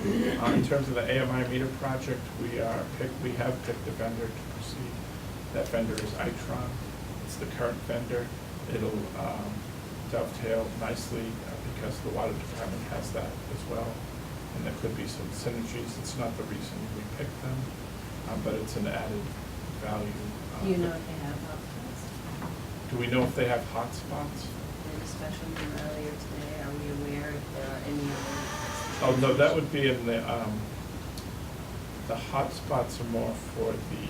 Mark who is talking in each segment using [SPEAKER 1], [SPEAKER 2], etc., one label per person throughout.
[SPEAKER 1] In terms of the AMI meter project, we have picked a vendor to proceed. That vendor is Itron. It's the current vendor. It'll dovetail nicely because the water department has that as well. And there could be some synergies. It's not the reason we picked them, but it's an added value.
[SPEAKER 2] Do you know if they have hotspots?
[SPEAKER 1] Do we know if they have hotspots?
[SPEAKER 2] The discussion from earlier today, are we aware if there are any other?
[SPEAKER 1] Oh, no, that would be in the hotspots are more for the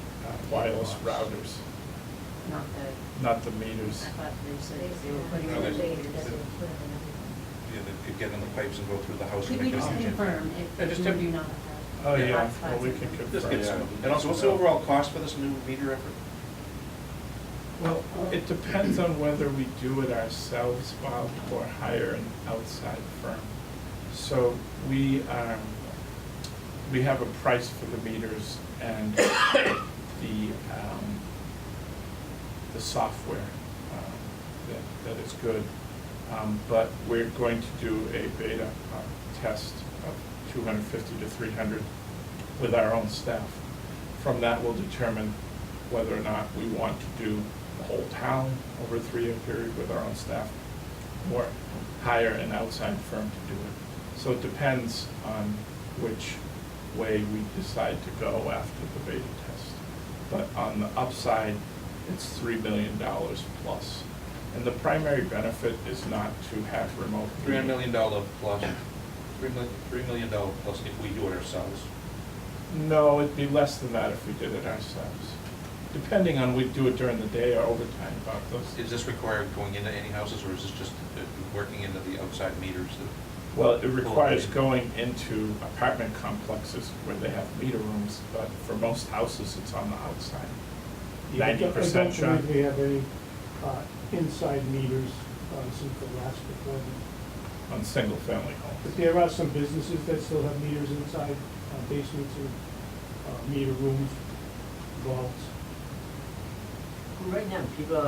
[SPEAKER 1] wireless routers, not the meters.
[SPEAKER 2] I thought they said they were putting
[SPEAKER 3] No,
[SPEAKER 2] in
[SPEAKER 3] they-
[SPEAKER 2] meters.
[SPEAKER 3] Yeah, they could get in the pipes and go through the house
[SPEAKER 2] Could
[SPEAKER 3] and
[SPEAKER 2] we
[SPEAKER 3] make a
[SPEAKER 2] just
[SPEAKER 3] decision.
[SPEAKER 2] confirm
[SPEAKER 3] Yeah,
[SPEAKER 2] if
[SPEAKER 3] just
[SPEAKER 2] you
[SPEAKER 3] have-
[SPEAKER 2] do not have?
[SPEAKER 1] Oh, yeah,
[SPEAKER 2] hotspots
[SPEAKER 1] well, we
[SPEAKER 2] in
[SPEAKER 1] can
[SPEAKER 2] them?
[SPEAKER 3] Just
[SPEAKER 1] confirm.
[SPEAKER 3] get some, and also, what's the overall cost for this new meter effort?
[SPEAKER 1] Well, it depends on whether we do it ourselves, Bob, or hire an outside firm. So we have a price for the meters and the software that is good. But we're going to do a beta test of 250 to 300 with our own staff. From that, we'll determine whether or not we want to do the whole town over a 3-year period with our own staff, or hire an outside firm to do it. So it depends on which way we decide to go after the beta test. But on the upside, it's $3 million plus. And the primary benefit is not to have remote.
[SPEAKER 3] $3 million plus, $3 million plus if we do it ourselves.
[SPEAKER 1] No, it'd be less than that if we did it ourselves. Depending on we do it during the day or overtime, about those.
[SPEAKER 3] Is this required going into any houses, or is this just working into the outside meters?
[SPEAKER 1] Well, it requires going into apartment complexes where they have meter rooms, but for most houses, it's on the outside. 90%,
[SPEAKER 4] I don't
[SPEAKER 1] Sean?
[SPEAKER 4] believe we have any inside meters since the last deployment.
[SPEAKER 1] On single-family
[SPEAKER 4] But
[SPEAKER 1] homes.
[SPEAKER 4] there are some businesses that still have meters inside, basements and meter rooms, vaults.
[SPEAKER 5] Right now, people,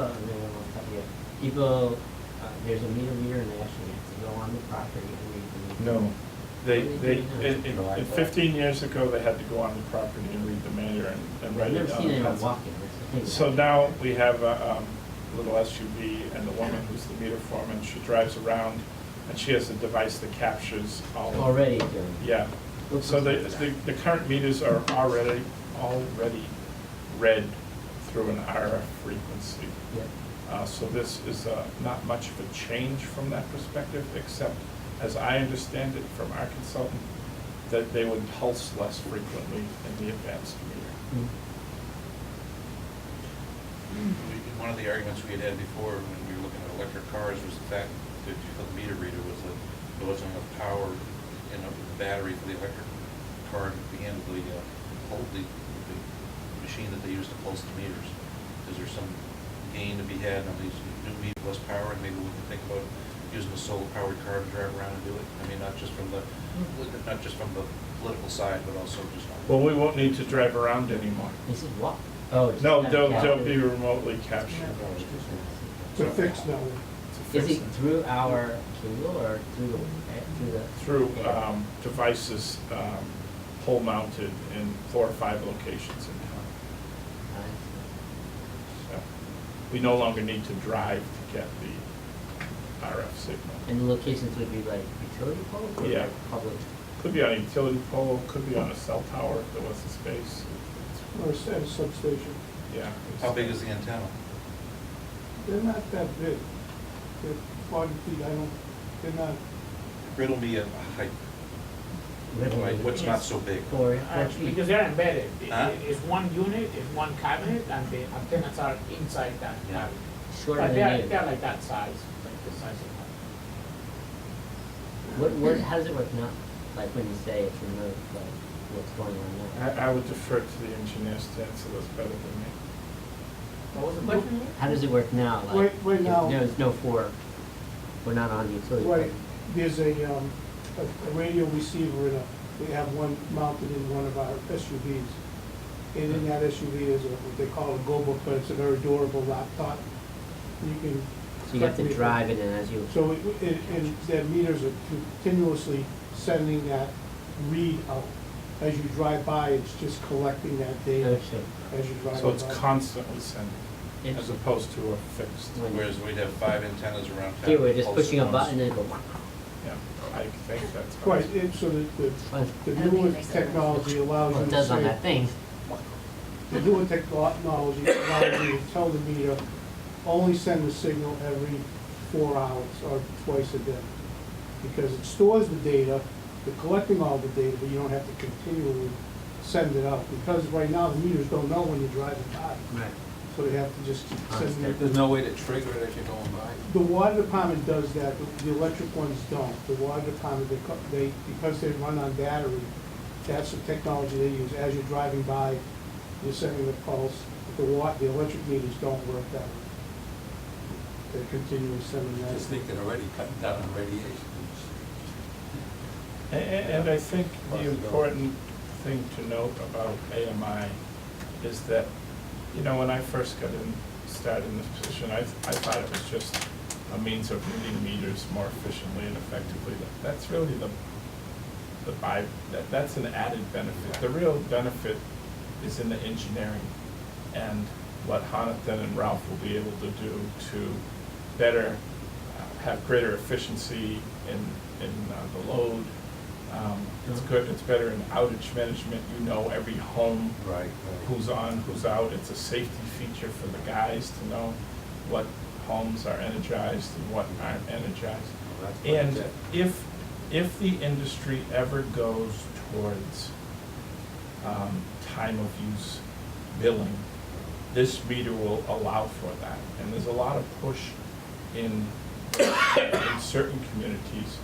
[SPEAKER 5] there's a meter and they actually have to go on the property and read the meter.
[SPEAKER 1] No. In 15 years ago, they had to go on the property and read the meter and write
[SPEAKER 5] I've
[SPEAKER 1] it
[SPEAKER 5] never
[SPEAKER 1] down.
[SPEAKER 5] seen anyone walking, that's the thing.
[SPEAKER 1] So now we have a little SUV, and the woman who's the meter foreman, she drives around, and she has a device that captures all of.
[SPEAKER 5] Already doing.
[SPEAKER 1] Yeah.
[SPEAKER 5] Looks
[SPEAKER 1] So
[SPEAKER 5] like
[SPEAKER 1] the current meters are already read through an RF frequency.
[SPEAKER 5] Yeah.
[SPEAKER 1] So this is not much of a change from that perspective, except, as I understand it from our consultant, that they would pulse less frequently in the advanced meter.
[SPEAKER 3] One of the arguments we had before when we were looking at electric cars was the fact that for the meter reader was that there wasn't enough power in the battery for the electric car to be able to hold the machine that they use to pulse the meters. Is there some gain to be had on these new meters, less power, and maybe we can think about using a solar-powered car to drive around and do it? I mean, not just from the political side, but also just.
[SPEAKER 1] Well, we won't need to drive around anymore.
[SPEAKER 5] This is what? Oh, it's
[SPEAKER 1] No,
[SPEAKER 5] not
[SPEAKER 1] they'll
[SPEAKER 5] captured.
[SPEAKER 1] be remotely captured.
[SPEAKER 4] It's a fixed network.
[SPEAKER 1] It's a
[SPEAKER 5] Is it
[SPEAKER 1] fixed-
[SPEAKER 5] through our cable or through the?
[SPEAKER 1] Through devices pole mounted in 4 or 5 locations in town. So we no longer need to drive to get the RF signal.
[SPEAKER 5] And the locations would be like utility poles or
[SPEAKER 1] Yeah.
[SPEAKER 5] like public?
[SPEAKER 1] Could be on a utility pole, could be on a cell tower if there was the space.
[SPEAKER 4] Or a substation.
[SPEAKER 1] Yeah.
[SPEAKER 3] How big is the antenna?
[SPEAKER 4] They're not that big. They're 40 feet, they're not,
[SPEAKER 3] Riddle me a height. What's not so big?
[SPEAKER 5] 4 feet.
[SPEAKER 6] Because they're embedded.
[SPEAKER 3] Huh?
[SPEAKER 6] It's one unit, it's one cabinet, and the antennas are inside that
[SPEAKER 3] Yeah.
[SPEAKER 6] cabinet.
[SPEAKER 5] Shorter
[SPEAKER 6] But
[SPEAKER 5] than you.
[SPEAKER 6] they're like that size, like the size of
[SPEAKER 5] How does it work now? Like when you say it's remote, like what's going on now?
[SPEAKER 1] I would defer to the engineers to answer those better than me.
[SPEAKER 6] that. What was the question?
[SPEAKER 5] How does it work now? Like
[SPEAKER 4] Right
[SPEAKER 5] if
[SPEAKER 4] now-
[SPEAKER 5] there's no we're not on the utility.
[SPEAKER 4] right,
[SPEAKER 5] pole.
[SPEAKER 4] there's a radio receiver we have one mounted in one of our SUVs. And in that SUV is what they call a GoBook, but it's a very durable laptop. You can.
[SPEAKER 5] So you have to drive it in as you.
[SPEAKER 4] So and the meters are continuously sending that read out. As you drive by, it's just collecting that data
[SPEAKER 5] Oh, sure.
[SPEAKER 4] as you drive by.
[SPEAKER 1] So it's constantly sending, as
[SPEAKER 5] Interesting.
[SPEAKER 1] opposed to a fixed.
[SPEAKER 3] Whereas we'd have 5 antennas around town.
[SPEAKER 5] Here, we're just
[SPEAKER 3] pulse
[SPEAKER 5] pushing a
[SPEAKER 3] ones.
[SPEAKER 5] button and it goes.
[SPEAKER 1] Yeah, I think that's.
[SPEAKER 4] Right, so the
[SPEAKER 5] Fun.
[SPEAKER 4] newer technology allows
[SPEAKER 5] Well,
[SPEAKER 4] you
[SPEAKER 5] it
[SPEAKER 4] to
[SPEAKER 5] does on
[SPEAKER 4] say,
[SPEAKER 5] that thing.
[SPEAKER 4] the newer technology allows you to tell the meter, only send the signal every 4 hours or twice a day. Because it stores the data, you're collecting all the data, but you don't have to continually send it out. Because right now, the meters don't know when you're driving by,
[SPEAKER 5] Right.
[SPEAKER 4] so they have to just keep sending it.
[SPEAKER 7] There's no way to trigger it as you're going by.
[SPEAKER 4] The water department does that, the electric ones don't. The water department, they, because they run on battery, that's the technology they use. As you're driving by, you're sending the pulse. The electric meters don't work that way. They're continually sending that.
[SPEAKER 7] Just thinking already cutting down on radiation.
[SPEAKER 1] And I think the important thing to note about AMI is that, you know, when I first started in this position, I thought it was just a means of reading meters more efficiently and effectively. That's really that's an added benefit. The real benefit is in the engineering and what Jonathan and Ralph will be able to do to better have greater efficiency in the load. It's good. It's better in outage management. You know every home,
[SPEAKER 7] Right.
[SPEAKER 1] who's on, who's out. It's a safety feature for the guys to know what homes are energized and what aren't energized.
[SPEAKER 7] Well, that's
[SPEAKER 1] And
[SPEAKER 7] what
[SPEAKER 1] if the industry ever goes towards time of use billing, this meter will allow for that. And there's a lot of push in certain communities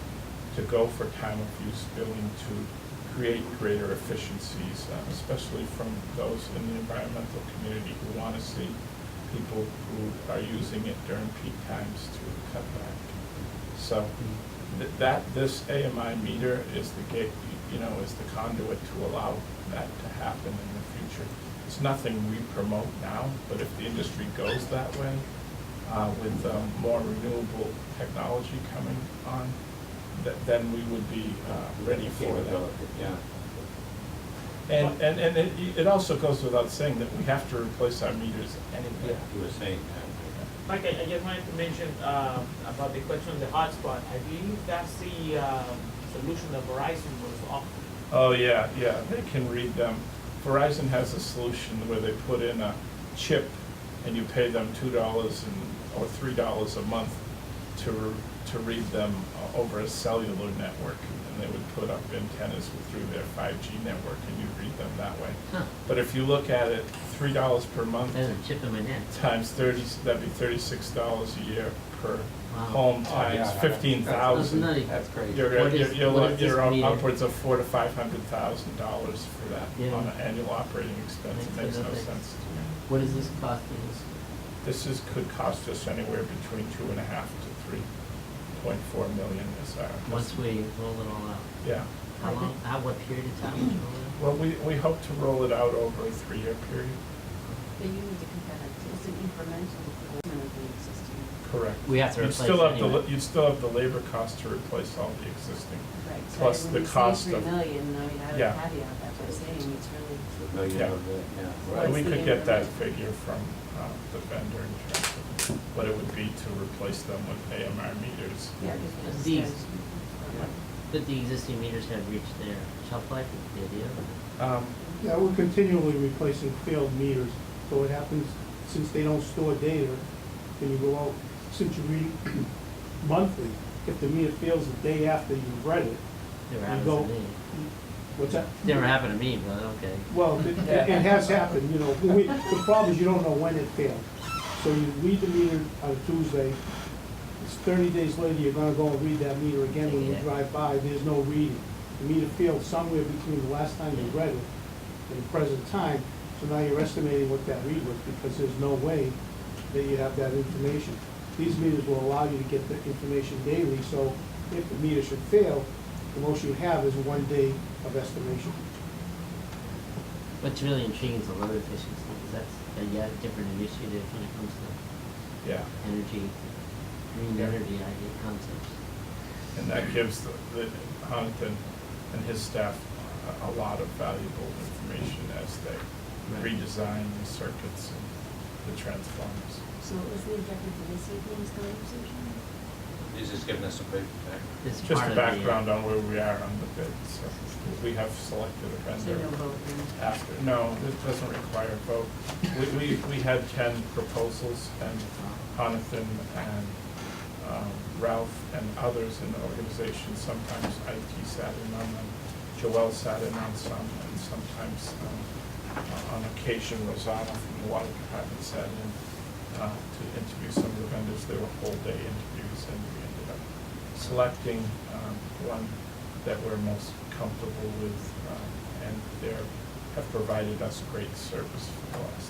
[SPEAKER 1] to go for time of use billing to create greater efficiencies, especially from those in the environmental community who want to see people who are using it during peak times to cut back. So this AMI meter is the gate, you know, is the conduit to allow that to happen in the future. It's nothing we promote now, but if the industry goes that way, with more renewable technology coming on, then we would be ready for that.
[SPEAKER 7] Yeah.
[SPEAKER 1] And it also goes without saying that we have to replace our meters anyway.
[SPEAKER 7] You were saying that.
[SPEAKER 6] Mike, I just wanted to mention about the question of the hotspot. I believe that's the solution that Verizon was offering.
[SPEAKER 1] Oh, yeah, they can read them. Verizon has a solution where they put in a chip and you pay them $2 or $3 a month to read them over a cellular network. And they would put up antennas through their 5G network and you read them that way.
[SPEAKER 5] Huh.
[SPEAKER 1] But if you look at it, $3 per month
[SPEAKER 5] There's a chip in my neck.
[SPEAKER 1] times 30, that'd be $36 a year per
[SPEAKER 5] Wow.
[SPEAKER 1] home
[SPEAKER 7] Oh, yeah,
[SPEAKER 1] times
[SPEAKER 7] that's
[SPEAKER 1] 15,000.
[SPEAKER 5] nutty.
[SPEAKER 7] That's crazy.
[SPEAKER 1] You're
[SPEAKER 5] What is this meter?
[SPEAKER 1] upwards of $400,000 to $500,000 for that
[SPEAKER 5] Yeah.
[SPEAKER 1] on an annual operating expense. It makes no
[SPEAKER 5] Okay.
[SPEAKER 1] sense to me.
[SPEAKER 5] What is this costing us?
[SPEAKER 1] Could cost us anywhere between 2.5 to 3.4 million is our.
[SPEAKER 5] Once we roll it all out?
[SPEAKER 1] Yeah.
[SPEAKER 5] How long, what period of time would you roll it out?
[SPEAKER 1] Well, we hope to roll it out over a 3-year period.
[SPEAKER 2] But you need to compare that to, it's an incremental improvement of the existing.
[SPEAKER 1] Correct.
[SPEAKER 5] We have to
[SPEAKER 1] You'd
[SPEAKER 5] replace
[SPEAKER 1] still have
[SPEAKER 5] anyway.
[SPEAKER 1] you'd still have the labor cost to replace all the existing.
[SPEAKER 2] Right, so
[SPEAKER 1] Plus
[SPEAKER 2] when
[SPEAKER 1] the
[SPEAKER 2] you
[SPEAKER 1] cost
[SPEAKER 2] say
[SPEAKER 1] of.
[SPEAKER 2] 3 million, I mean, I would
[SPEAKER 1] Yeah.
[SPEAKER 2] caveat that by saying it's really.
[SPEAKER 7] $1 million
[SPEAKER 1] Yeah.
[SPEAKER 7] of it, yeah.
[SPEAKER 2] What's
[SPEAKER 1] And we
[SPEAKER 2] the
[SPEAKER 1] could get that
[SPEAKER 2] increment?
[SPEAKER 1] figure from the vendor in terms of what it would be to replace them with AMR meters.
[SPEAKER 2] Yeah, because
[SPEAKER 5] These-
[SPEAKER 2] there's-
[SPEAKER 5] But the existing meters have reached their shelf life, is the idea?
[SPEAKER 4] Yeah, we're continually replacing failed meters, so what happens, since they don't store data, when you go out, since you read monthly, if the meter fails the day after you've read it,
[SPEAKER 5] Never
[SPEAKER 4] you
[SPEAKER 5] happened
[SPEAKER 4] go.
[SPEAKER 5] to me.
[SPEAKER 4] What's that?
[SPEAKER 5] Never happened to me, but okay.
[SPEAKER 4] Well, it has happened, you know, the problem is you don't know when it failed. So you read the meter on a Tuesday, it's 30 days later, you're gonna go and read that meter again when you
[SPEAKER 5] Yeah.
[SPEAKER 4] drive by, there's no reading. The meter failed somewhere between the last time you read it and the present time, so now you're estimating what that read was, because there's no way that you have that information. These meters will allow you to get the information daily, so if the meter should fail, the most you have is 1 day of estimation.
[SPEAKER 5] What's really intriguing is the load efficiency, because that's a yet different initiative when it comes to
[SPEAKER 1] Yeah.
[SPEAKER 5] energy, green
[SPEAKER 1] Yeah.
[SPEAKER 5] energy, concepts.
[SPEAKER 1] And that gives the Huntington and his staff a lot of valuable information as they redesign the circuits and the transformers.
[SPEAKER 2] So what was the objective of this evening's conversation?
[SPEAKER 3] He's just giving us some back.
[SPEAKER 5] It's
[SPEAKER 1] Just
[SPEAKER 5] part
[SPEAKER 1] a
[SPEAKER 5] of the,
[SPEAKER 1] background on where we are on the bid, so we have selected a
[SPEAKER 2] So
[SPEAKER 1] vendor.
[SPEAKER 2] no vote then?
[SPEAKER 1] After, no, it doesn't require a vote. We had 10 proposals, and Jonathan and Ralph and others in the organization, sometimes IT sat in on them, Joel sat in on some, and sometimes on occasion Rosanna from the water department sat in to interview some of the vendors. They were whole day interviews, and we ended up selecting one that we're most comfortable with, and they have provided us great service for the last